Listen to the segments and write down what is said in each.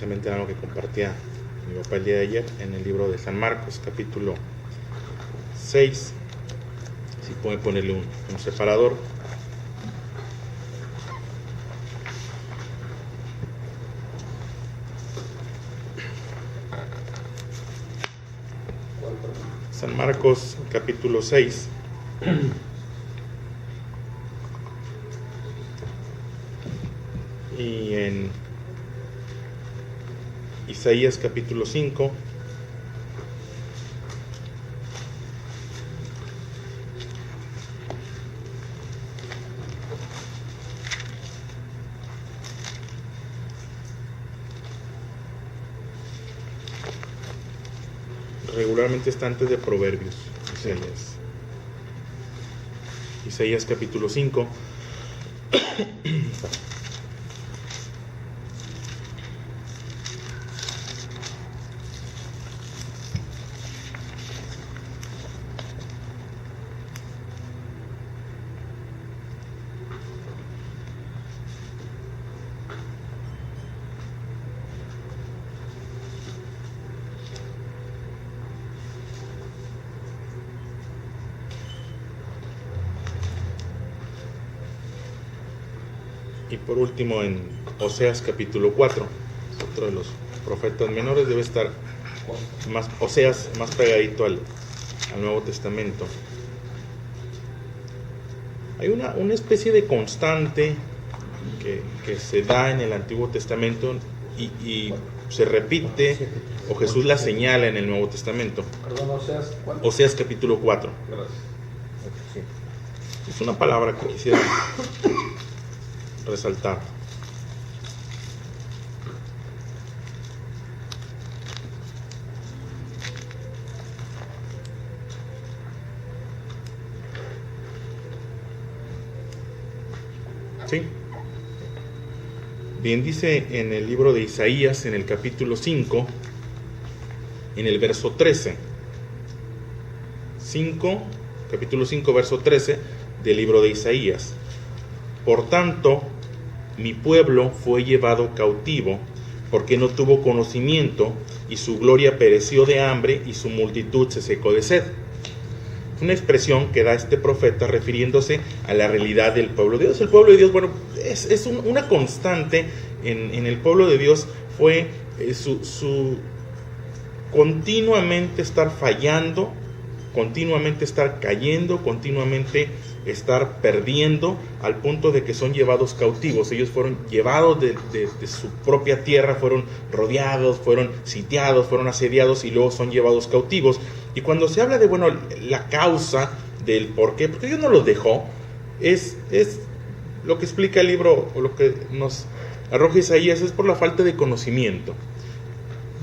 precisamente algo que compartía mi papá el día de ayer en el libro de San Marcos, capítulo 6. Si puede ponerle un separador. San Marcos, capítulo 6. Y en Isaías, capítulo 5. Regularmente está antes de Proverbios, Isaías capítulo 5. Y por último en Oseas capítulo 4, otro de los profetas menores, debe estar más, Oseas más pegadito al Nuevo Testamento. Hay una especie de constante que se da en el Antiguo Testamento y se repite, o Jesús la señala en el Nuevo Testamento. Perdón, Oseas, ¿cuánto? Oseas capítulo 4. Gracias. Es una palabra que quisiera resaltar. ¿Sí? Bien, dice en el libro de Isaías, en el capítulo 5, en el verso 13. Capítulo 5, verso 13 del libro de Isaías. Por tanto, mi pueblo fue llevado cautivo, porque no tuvo conocimiento, y su gloria pereció de hambre, y su multitud se secó de sed. Es una expresión que da este profeta refiriéndose a la realidad del pueblo de Dios. El pueblo de Dios, bueno, es una constante en el pueblo de Dios, fue su continuamente estar fallando, continuamente estar cayendo, continuamente estar perdiendo, al punto de que son llevados cautivos. Ellos fueron llevados de su propia tierra, fueron rodeados, fueron sitiados, fueron asediados y luego son llevados cautivos. Y cuando se habla de, bueno, la causa del por qué, porque Dios no los dejó, es lo que explica el libro, o lo que nos arroja Isaías, es por la falta de conocimiento.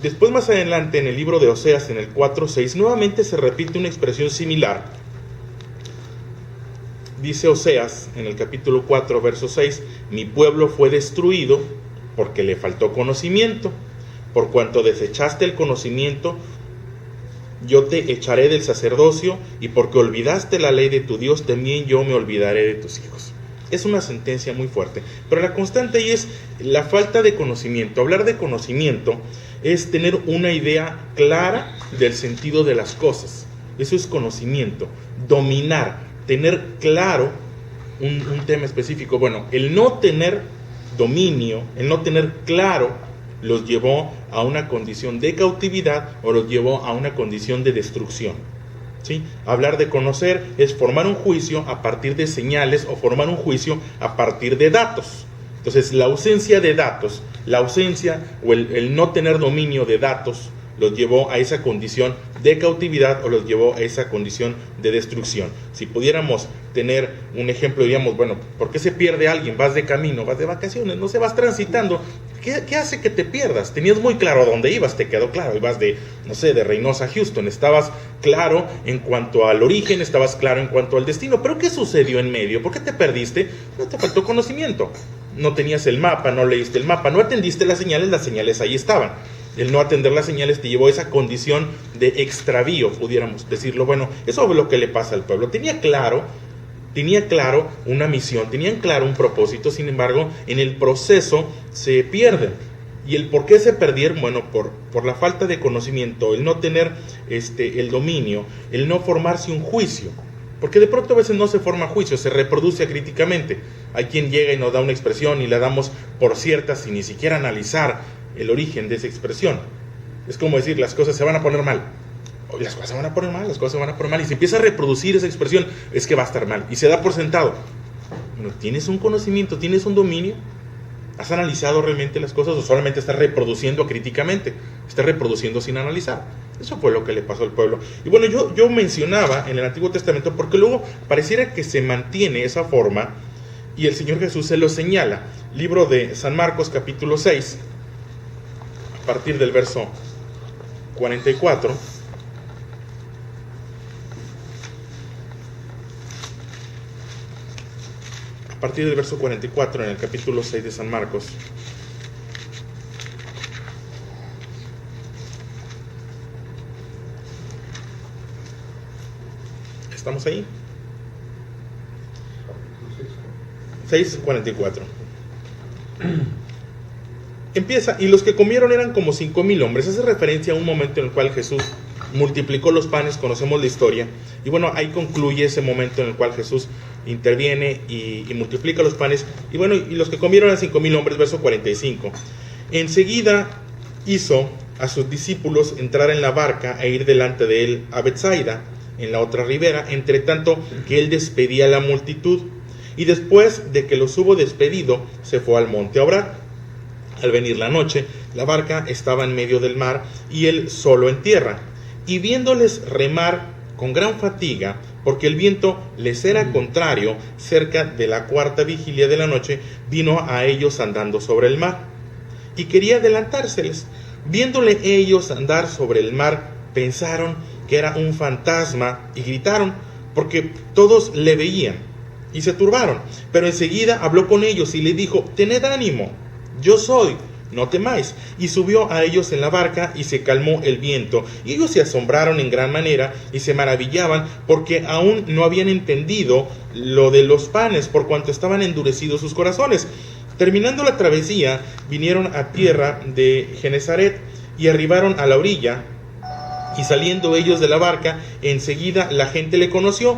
Después, más adelante, en el libro de Oseas, en el 4:6, nuevamente se repite una expresión similar. Dice Oseas, en el capítulo 4, verso 6, mi pueblo fue destruido porque le faltó conocimiento. Por cuanto desechaste el conocimiento, yo te echaré del sacerdocio, y porque olvidaste la ley de tu Dios, también yo me olvidaré de tus hijos. Es una sentencia muy fuerte, pero la constante ahí es la falta de conocimiento. Hablar de conocimiento es tener una idea clara del sentido de las cosas. Eso es conocimiento. Dominar, tener claro un tema específico. Bueno, el no tener dominio, el no tener claro, los llevó a una condición de cautividad o los llevó a una condición de destrucción. ¿Sí? Hablar de conocer es formar un juicio a partir de señales o formar un juicio a partir de datos. Entonces, la ausencia de datos, la ausencia o el no tener dominio de datos los llevó a esa condición de cautividad o los llevó a esa condición de destrucción. Si pudiéramos tener un ejemplo, diríamos, bueno, ¿por qué se pierde alguien? Vas de camino, vas de vacaciones, no sé, vas transitando. ¿Qué hace que te pierdas? Tenías muy claro a dónde ibas, te quedó claro, ibas de, no sé, de Reynosa a Houston, estabas claro en cuanto al origen, estabas claro en cuanto al destino, pero ¿qué sucedió en medio? ¿Por qué te perdiste? No, te faltó conocimiento, no tenías el mapa, no leíste el mapa, no atendiste las señales ahí estaban. El no atender las señales te llevó a esa condición de extravío, pudiéramos decirlo. Bueno, eso es lo que le pasa al pueblo. Tenía claro una misión, tenían claro un propósito, sin embargo, en el proceso se pierden. ¿Y el por qué se perdieron? Bueno, por la falta de conocimiento, el no tener el dominio, el no formarse un juicio. Porque de pronto a veces no se forma juicio, se reproduce acríticamente. Hay quien llega y nos da una expresión y la damos por cierta sin ni siquiera analizar el origen de esa expresión. Es como decir, las cosas se van a poner mal. Las cosas se van a poner mal, las cosas se van a poner mal. Y se empieza a reproducir esa expresión, es que va a estar mal. Y se da por sentado. Bueno, ¿tienes un conocimiento, tienes un dominio? ¿Has analizado realmente las cosas o solamente estás reproduciendo acríticamente? Estás reproduciendo sin analizar. Eso fue lo que le pasó al pueblo. Y bueno, yo mencionaba en el Antiguo Testamento porque luego pareciera que se mantiene esa forma y el Señor Jesús se lo señala. Libro de San Marcos capítulo 6, a partir del verso 44. A partir del verso 44 en el capítulo 6 de San Marcos. ¿Estamos ahí? 6:44. Empieza, y los que comieron eran como 5,000 hombres. Hace referencia a un momento en el cual Jesús multiplicó los panes, conocemos la historia. Y bueno, ahí concluye ese momento en el cual Jesús interviene y multiplica los panes. Y bueno, y los que comieron eran 5,000 hombres, verso 45. Enseguida hizo a sus discípulos entrar en la barca e ir delante de él a Betsaida, en la otra ribera, entre tanto que él despedía a la multitud. Y después de que los hubo despedido, se fue al monte a orar. Al venir la noche, la barca estaba en medio del mar y él solo en tierra. Y viéndoles remar con gran fatiga, porque el viento les era contrario, cerca de la 4ª vigilia de la noche, vino a ellos andando sobre el mar. Y quería adelantárseles. Viéndole ellos andar sobre el mar, pensaron que era un fantasma y gritaron, porque todos le veían, y se turbaron. Pero enseguida habló con ellos y le dijo: tened ánimo, yo soy, no temáis. Y subió a ellos en la barca y se calmó el viento. Y ellos se asombraron en gran manera y se maravillaban, porque aún no habían entendido lo de los panes, por cuanto estaban endurecidos sus corazones. Terminando la travesía, vinieron a tierra de Genesaret y arribaron a la orilla. Y saliendo ellos de la barca, enseguida la gente le conoció,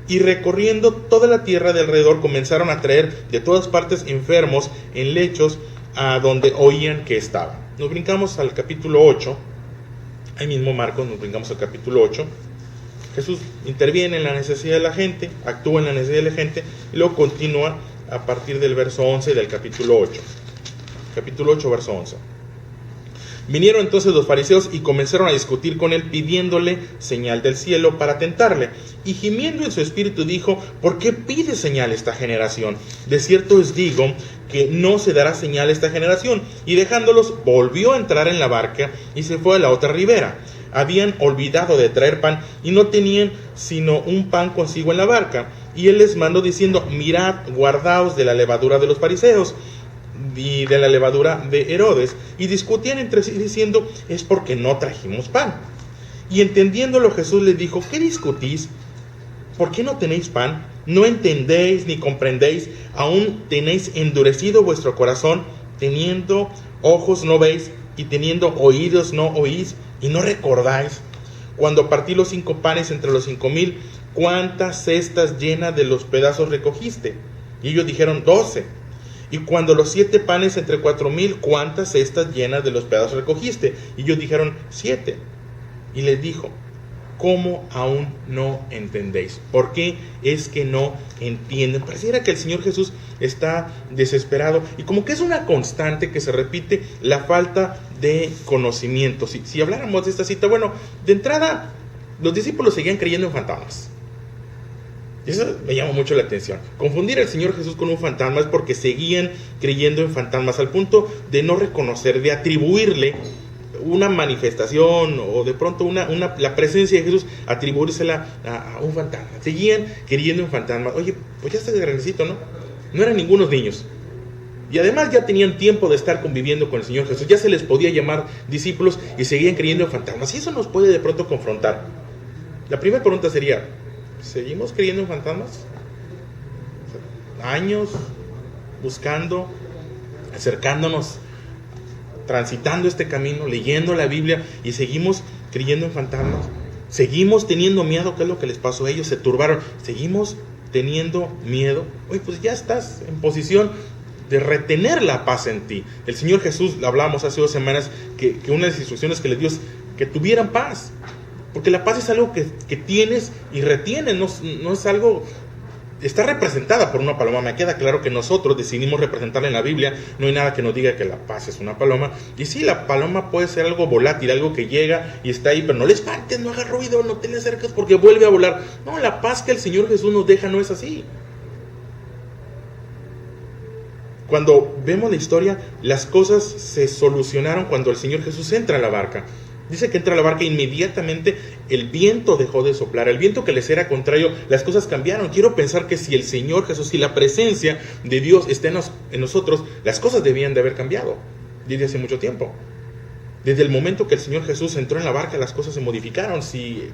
y recorriendo toda la tierra de alrededor comenzaron a traer de todas partes enfermos en lechos a donde oían que estaba. Nos brincamos al capítulo 8, ahí mismo Marcos, nos brincamos al capítulo 8. Jesús interviene en la necesidad de la gente, actúa en la necesidad de la gente, y luego continúa a partir del verso 11 del capítulo 8. Capítulo 8, verso 11. Vinieron entonces los fariseos y comenzaron a discutir con él, pidiéndole señal del cielo para tentarle. Y gimiendo en su espíritu dijo: ¿por qué pide señal esta generación? De cierto os digo que no se dará señal a esta generación. Y dejándolos, volvió a entrar en la barca y se fue a la otra ribera. Habían olvidado de traer pan y no tenían sino un pan consigo en la barca. Y él les mandó diciendo: mirad, guardaos de la levadura de los fariseos y de la levadura de Herodes. Y discutían entre sí diciendo: es porque no trajimos pan. Y entendiéndolo, Jesús les dijo: ¿qué discutís? ¿Por qué no tenéis pan? ¿No entendéis ni comprendéis? ¿Aún tenéis endurecido vuestro corazón? Teniendo ojos no veis, y teniendo oídos no oís, y no recordáis. Cuando partí los 5 panes entre los 5,000, ¿cuántas cestas llenas de los pedazos recogiste? Y ellos dijeron: 12. Y cuando los 7 panes entre 4,000, ¿cuántas cestas llenas de los pedazos recogiste? Y ellos dijeron: 7. Y les dijo: ¿cómo aún no entendéis? ¿Por qué es que no entienden? Pareciera que el Señor Jesús está desesperado, y como que es una constante que se repite la falta de conocimiento. Si habláramos de esta cita, bueno, de entrada, los discípulos seguían creyendo en fantasmas. Y eso me llama mucho la atención. Confundir al Señor Jesús con un fantasma es porque seguían creyendo en fantasmas, al punto de no reconocer, de atribuirle una manifestación o de pronto la presencia de Jesús, atribuírsela a un fantasma. Seguían creyendo en fantasmas. Oye, pues ya está de grandecito, ¿no? No eran ningunos niños. Y además ya tenían tiempo de estar conviviendo con el Señor Jesús. Ya se les podía llamar discípulos y seguían creyendo en fantasmas. Y eso nos puede de pronto confrontar. La primera pregunta sería: ¿seguimos creyendo en fantasmas? Años buscando, acercándonos transitando este camino, leyendo la Biblia y seguimos creyendo en fantasmas. Seguimos teniendo miedo. ¿Qué es lo que les pasó a ellos? Se turbaron. Seguimos teniendo miedo. Oye, pues ya estás en posición de retener la paz en ti. El Señor Jesús, lo hablábamos hace 2 semanas, que una de las instrucciones que le dio es que tuvieran paz. Porque la paz es algo que tienes y retienes, no es algo... Está representada por una paloma. Me queda claro que nosotros decidimos representarla en la Biblia. No hay nada que nos diga que la paz es una paloma. Y sí, la paloma puede ser algo volátil, algo que llega y está ahí, pero no le espantes, no hagas ruido, no te le acerques porque vuelve a volar. No, la paz que el Señor Jesús nos deja no es así. Cuando vemos la historia, las cosas se solucionaron cuando el Señor Jesús entra a la barca. Dice que entra a la barca e inmediatamente el viento dejó de soplar. El viento que les era contrario, las cosas cambiaron. Quiero pensar que si el Señor Jesús, si la presencia de Dios está en nosotros, las cosas debían de haber cambiado desde hace mucho tiempo. Desde el momento que el Señor Jesús entró en la barca, las cosas se modificaron. Si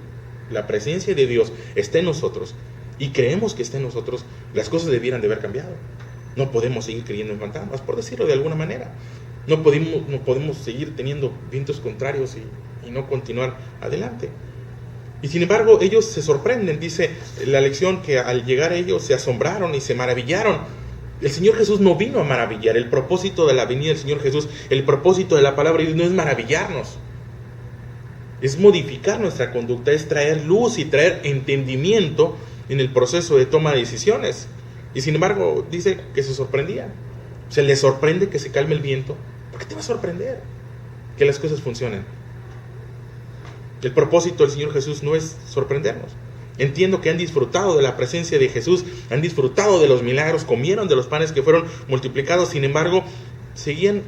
la presencia de Dios está en nosotros y creemos que está en nosotros, las cosas debieran de haber cambiado. No podemos seguir creyendo en fantasmas, por decirlo de alguna manera. No podemos seguir teniendo vientos contrarios y no continuar adelante. Y sin embargo, ellos se sorprenden. Dice la lección que al llegar ellos se asombraron y se maravillaron. El Señor Jesús no vino a maravillar. El propósito de la venida del Señor Jesús, el propósito de la palabra de Dios no es maravillarnos. Es modificar nuestra conducta, es traer luz y traer entendimiento en el proceso de toma de decisiones. Y sin embargo, dice que se sorprendían. Se les sorprende que se calme el viento. ¿Por qué te va a sorprender que las cosas funcionen? El propósito del Señor Jesús no es sorprendernos. Entiendo que han disfrutado de la presencia de Jesús, han disfrutado de los milagros, comieron de los panes que fueron multiplicados. Sin embargo, seguían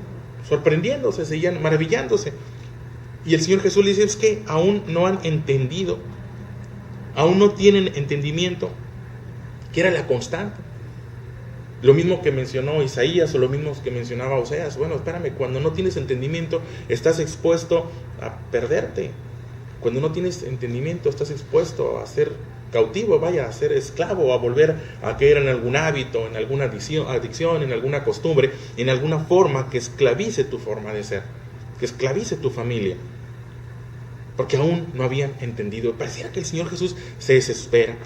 sorprendiéndose, seguían maravillándose. Y el Señor Jesús les dice: es que aún no han entendido, aún no tienen entendimiento, que era la constante. Lo mismo que mencionó Isaías o lo mismo que mencionaba Oseas. Bueno, espérame, cuando no tienes entendimiento estás expuesto a perderte. Cuando no tienes entendimiento estás expuesto a ser cautivo, a ser esclavo, a volver a caer en algún hábito, en alguna adicción, en alguna costumbre, en alguna forma que esclavice tu forma de ser, que esclavice tu familia. Porque aún no habían entendido. Pareciera que el Señor Jesús se desespera.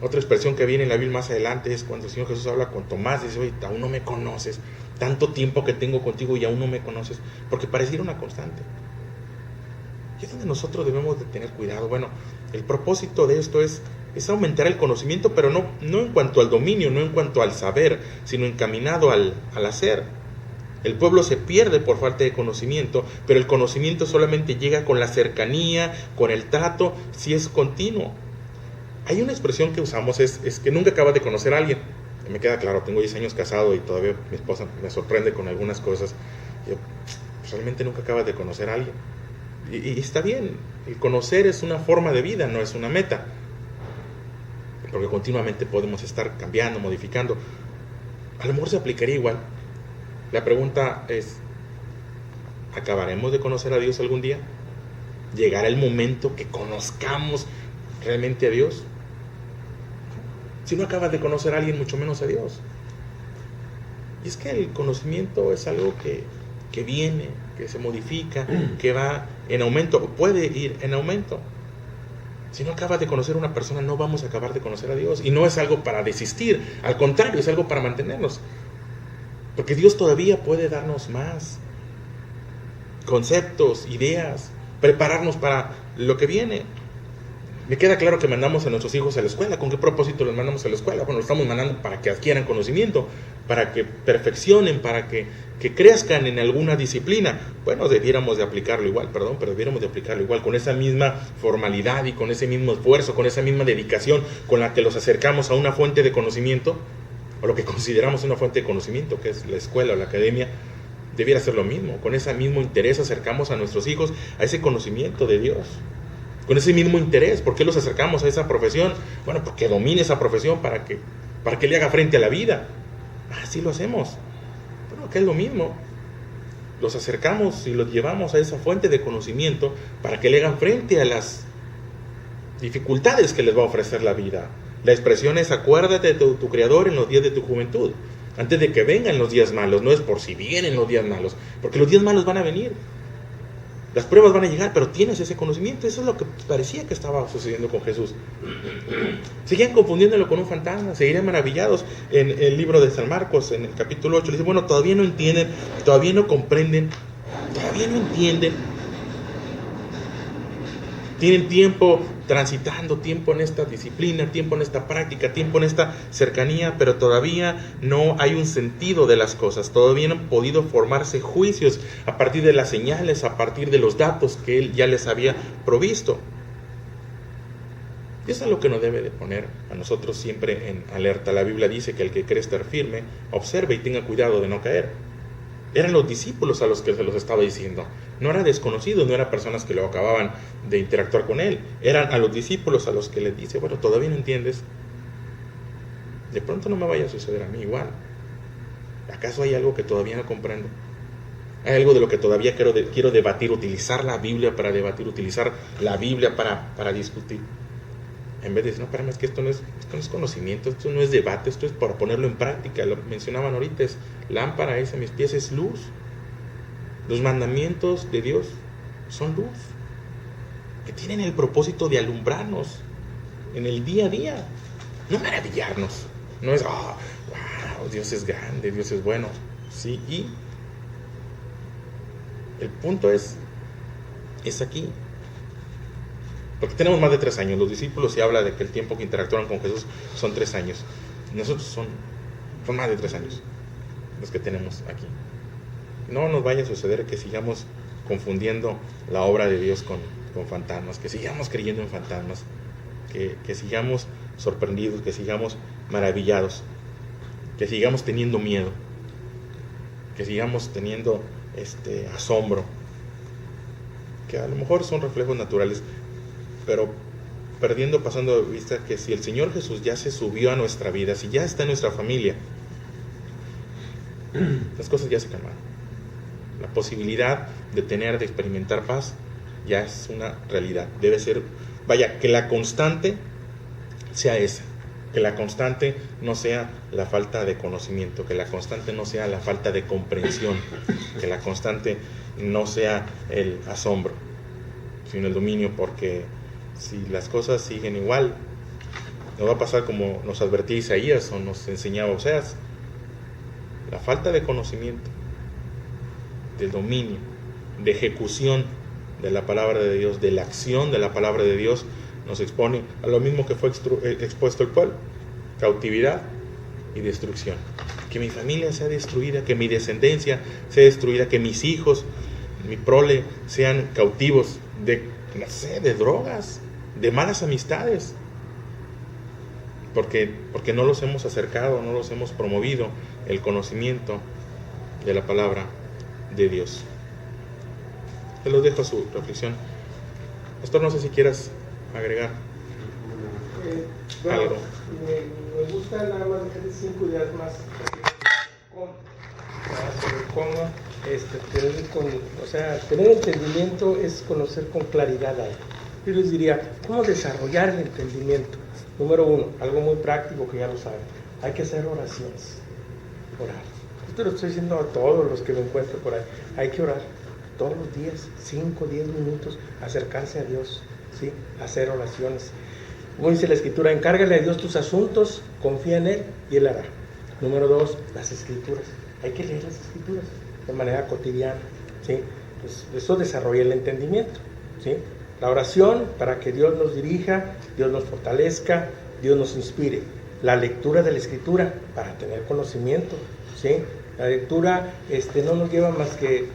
Otra expresión que viene en la Biblia más adelante es cuando el Señor Jesús habla con Tomás. Dice: oye, aún no me conoces. Tanto tiempo que tengo contigo y aún no me conoces. Porque pareciera una constante. Y es donde nosotros debemos de tener cuidado. Bueno, el propósito de esto es aumentar el conocimiento, pero no en cuanto al dominio, no en cuanto al saber, sino encaminado al hacer. El pueblo se pierde por falta de conocimiento, pero el conocimiento solamente llega con la cercanía, con el trato, si es continuo. Hay una expresión que usamos, es que nunca acabas de conocer a alguien. Me queda claro, tengo 10 años casado y todavía mi esposa me sorprende con algunas cosas. Yo, pues, realmente nunca acabas de conocer a alguien. Y está bien, el conocer es una forma de vida, no es una meta. Porque continuamente podemos estar cambiando, modificando. A lo mejor se aplicaría igual. La pregunta es: ¿acabaremos de conocer a Dios algún día? ¿Llegará el momento que conozcamos realmente a Dios? Si no acabas de conocer a alguien, mucho menos a Dios. Y es que el conocimiento es algo que viene, que se modifica, que va en aumento, puede ir en aumento. Si no acabas de conocer a una persona, no vamos a acabar de conocer a Dios. Y no es algo para desistir, al contrario, es algo para mantenernos. Porque Dios todavía puede darnos más conceptos, ideas, prepararnos para lo que viene. Me queda claro que mandamos a nuestros hijos a la escuela. ¿Con qué propósito los mandamos a la escuela? Bueno, los estamos mandando para que adquieran conocimiento, para que perfeccionen, para que crezcan en alguna disciplina. Bueno, debiéramos de aplicarlo igual, pero debiéramos de aplicarlo igual, con esa misma formalidad y con ese mismo esfuerzo, con esa misma dedicación con la que los acercamos a una fuente de conocimiento, o lo que consideramos una fuente de conocimiento, que es la escuela o la academia. Debiera ser lo mismo. Con ese mismo interés acercamos a nuestros hijos a ese conocimiento de Dios. Con ese mismo interés. ¿Por qué los acercamos a esa profesión? Bueno, porque domine esa profesión para que le haga frente a la vida. Así lo hacemos. Bueno, que es lo mismo. Los acercamos y los llevamos a esa fuente de conocimiento para que le hagan frente a las dificultades que les va a ofrecer la vida. La expresión es: acuérdate de tu Creador en los días de tu juventud. antes de que vengan los días malos. No es por si vienen los días malos, porque los días malos van a venir. Las pruebas van a llegar, pero tienes ese conocimiento. Eso es lo que parecía que estaba sucediendo con Jesús. Seguían confundiéndolo con un fantasma, seguirían maravillados. En el libro de San Marcos, en el capítulo 8, le dice, bueno, todavía no entienden, todavía no comprenden, todavía no entienden. Tienen tiempo transitando, tiempo en esta disciplina, tiempo en esta práctica, tiempo en esta cercanía, pero todavía no hay un sentido de las cosas. Todavía no han podido formarse juicios a partir de las señales, a partir de los datos que Él ya les había provisto. Y eso es lo que nos debe de poner a nosotros siempre en alerta. La Biblia dice que el que cree estar firme, observe y tenga cuidado de no caer. Eran los discípulos a los que se los estaba diciendo. No era desconocidos, no eran personas que lo acababan de interactuar con Él. Eran a los discípulos a los que les dice, bueno, ¿todavía no entiendes? De pronto no me vaya a suceder a mí igual. ¿Acaso hay algo que todavía no comprendo? ¿Hay algo de lo que todavía quiero debatir? Utilizar la Biblia para debatir, utilizar la Biblia para discutir. En vez de decir, no, espérame, es que esto no es conocimiento, esto no es debate, esto es para ponerlo en práctica. Lo mencionaban ahorita, es lámpara es a mis pies, es luz. Los mandamientos de Dios son luz, que tienen el propósito de alumbrarnos en el día a día, no maravillarnos. No es, wow, Dios es grande, Dios es bueno. Sí, y el punto es aquí. Porque tenemos más de 3 años. Los discípulos se habla de que el tiempo que interactuaron con Jesús son 3 años. Nosotros son más de 3 años los que tenemos aquí. No nos vaya a suceder que sigamos confundiendo la obra de Dios con fantasmas, que sigamos creyendo en fantasmas, que sigamos sorprendidos, que sigamos maravillados, que sigamos teniendo miedo, que sigamos teniendo asombro, que a lo mejor son reflejos naturales, pero pasando de vista que si el Señor Jesús ya se subió a nuestra vida, si ya está en nuestra familia, las cosas ya se calmaron. La posibilidad de experimentar paz ya es una realidad. Debe ser, que la constante sea esa, que la constante no sea la falta de conocimiento, que la constante no sea la falta de comprensión, que la constante no sea el asombro, sino el dominio, porque si las cosas siguen igual, nos va a pasar como nos advertía Isaías o nos enseñaba Oseas. La falta de conocimiento, de dominio, de ejecución de la palabra de Dios, de la acción de la palabra de Dios, nos expone a lo mismo que fue expuesto el pueblo: cautividad y destrucción. Que mi familia sea destruida, que mi descendencia sea destruida, que mis hijos, mi prole, sean cautivos de drogas, de malas amistades, porque no los hemos acercado, no los hemos promovido el conocimiento de la palabra de Dios. Te los dejo a su reflexión. Pastor, no sé si quieras agregar algo. Me gusta nada más dejar 5 ideas más sobre cómo tener entendimiento es conocer con claridad algo. Yo les diría, ¿cómo desarrollar el entendimiento? Número 1, algo muy práctico que ya lo saben, hay que hacer oraciones, orar. Esto lo estoy diciendo a todos los que me encuentro por ahí. Hay que orar todos los días, 5, 10 minutos, acercarse a Dios, ¿sí? Hacer oraciones. Como dice la Escritura, encárgale a Dios tus asuntos, confía en Él y Él hará. Número 2, las Escrituras. Hay que leer las Escrituras de manera cotidiana, ¿sí? Pues eso desarrolla el entendimiento, ¿sí? La oración para que Dios nos dirija, Dios nos fortalezca, Dios nos inspire. La lectura de la Escritura para tener conocimiento, ¿sí? La lectura no nos lleva más que,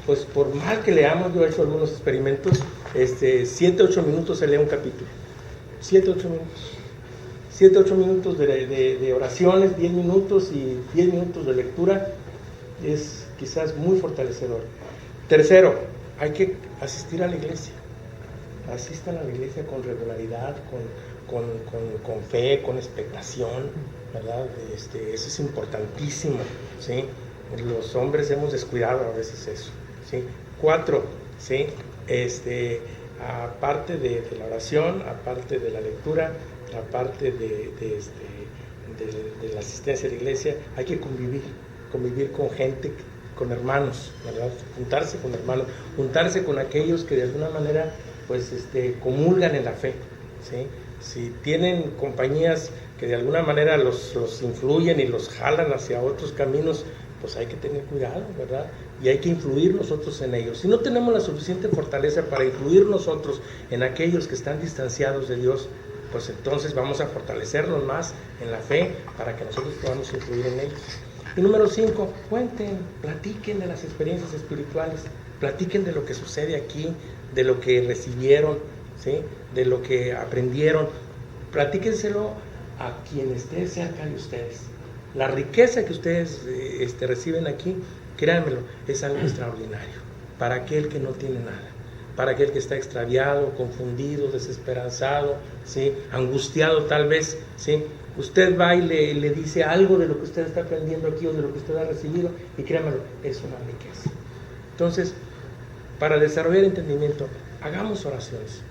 pues por mal que leamos, yo he hecho algunos experimentos, 7, 8 minutos se lee un capítulo. 7, 8 minutos. 7, 8 minutos de oraciones, 10 minutos y 10 minutos de lectura es quizás muy fortalecedor. Tercero, hay que asistir a la iglesia. Asistan a la iglesia con regularidad, con fe, con expectación, ¿verdad? Eso es importantísimo, ¿sí? Los hombres hemos descuidado a veces eso, ¿sí? 4, ¿sí? Aparte de la oración, aparte de la lectura, aparte de la asistencia de iglesia, hay que convivir con gente, con hermanos, ¿verdad? Juntarse con hermanos, juntarse con aquellos que de alguna manera pues comulgan en la fe, ¿sí? Si tienen compañías que de alguna manera los influyen y los jalan hacia otros caminos, pues hay que tener cuidado, ¿verdad? Y hay que influir nosotros en ellos. Si no tenemos la suficiente fortaleza para influir nosotros en aquellos que están distanciados de Dios, pues entonces vamos a fortalecernos más en la fe para que nosotros podamos influir en ellos. Y número 5, cuenten, platiquen de las experiencias espirituales, platiquen de lo que sucede aquí, de lo que recibieron, ¿sí? De lo que aprendieron, platíquenselo a quien esté cerca de ustedes. La riqueza que ustedes reciben aquí, créanmelo, es algo extraordinario para aquel que no tiene nada, para aquel que está extraviado, confundido, desesperanzado, ¿sí? Angustiado tal vez, ¿sí? Usted va y le dice algo de lo que usted está aprendiendo aquí o de lo que usted ha recibido y créanmelo, es una riqueza. Entonces, para desarrollar entendimiento, hagamos oraciones,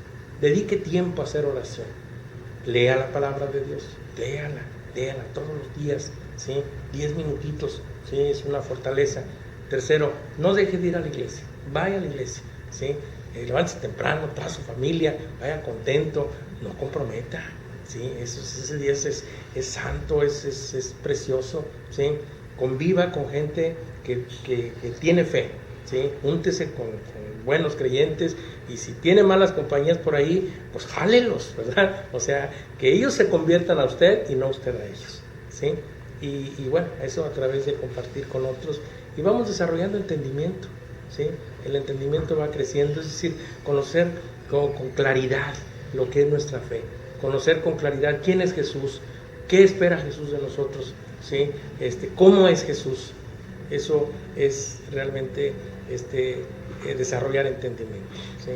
dedique tiempo a hacer oración, lea la palabra de Dios, léala todos los días, ¿sí? 10 minutitos, ¿sí? Es una fortaleza. Tercero, no deje de ir a la iglesia, vaya a la iglesia, ¿sí? Levántese temprano, trae a su familia, vaya contento, no comprometa, ¿sí? Ese día es santo, es precioso, ¿sí? Conviva con gente que tiene fe, ¿sí? Júntese con buenos creyentes, y si tiene malas compañías por ahí, pues jálelos, ¿verdad? O sea, que ellos se conviertan a usted y no usted a ellos, ¿sí? Y bueno, eso a través de compartir con otros, y vamos desarrollando entendimiento, ¿sí? El entendimiento va creciendo, es decir, conocer con claridad lo que es nuestra fe, conocer con claridad quién es Jesús, qué espera Jesús de nosotros, ¿sí? Cómo es Jesús. Eso es realmente desarrollar entendimiento, ¿sí?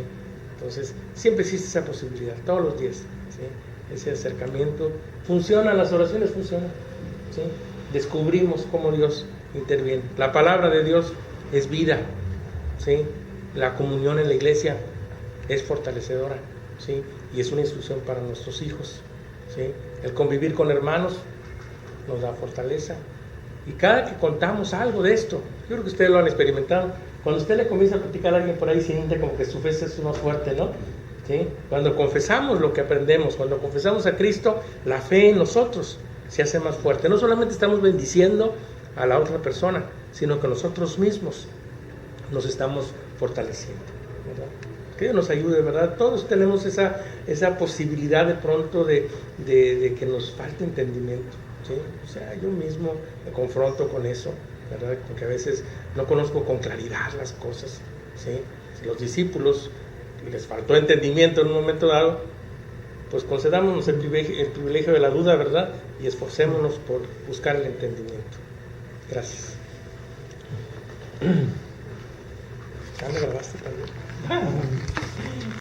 Entonces, siempre existe esa posibilidad, todos los días, ¿sí? Ese acercamiento. ¿Funciona? Las oraciones funcionan, ¿sí? Descubrimos cómo Dios interviene. La palabra de Dios es vida, ¿sí? La comunión en la iglesia es fortalecedora, ¿sí? Y es una instrucción para nuestros hijos, ¿sí? El convivir con hermanos nos da fortaleza. Y cada que contamos algo de esto, yo creo que ustedes lo han experimentado, cuando usted le comienza a platicar a alguien por ahí, siente como que su fe es más fuerte, ¿no? ¿Sí? Cuando confesamos lo que aprendemos, cuando confesamos a Cristo, la fe en nosotros se hace más fuerte. No solamente estamos bendiciendo a la otra persona, sino que nosotros mismos nos estamos fortaleciendo, ¿verdad? Que Dios nos ayude, ¿verdad? Todos tenemos esa posibilidad de pronto de que nos falte entendimiento, ¿sí? O sea, yo mismo me confronto con eso, ¿verdad? Porque a veces no conozco con claridad las cosas, ¿sí? Si los discípulos les faltó entendimiento en un momento dado, pues concedámonos el privilegio de la duda, ¿verdad? Y esforcémonos por buscar el entendimiento. Gracias. ¿Ya me grabaste también?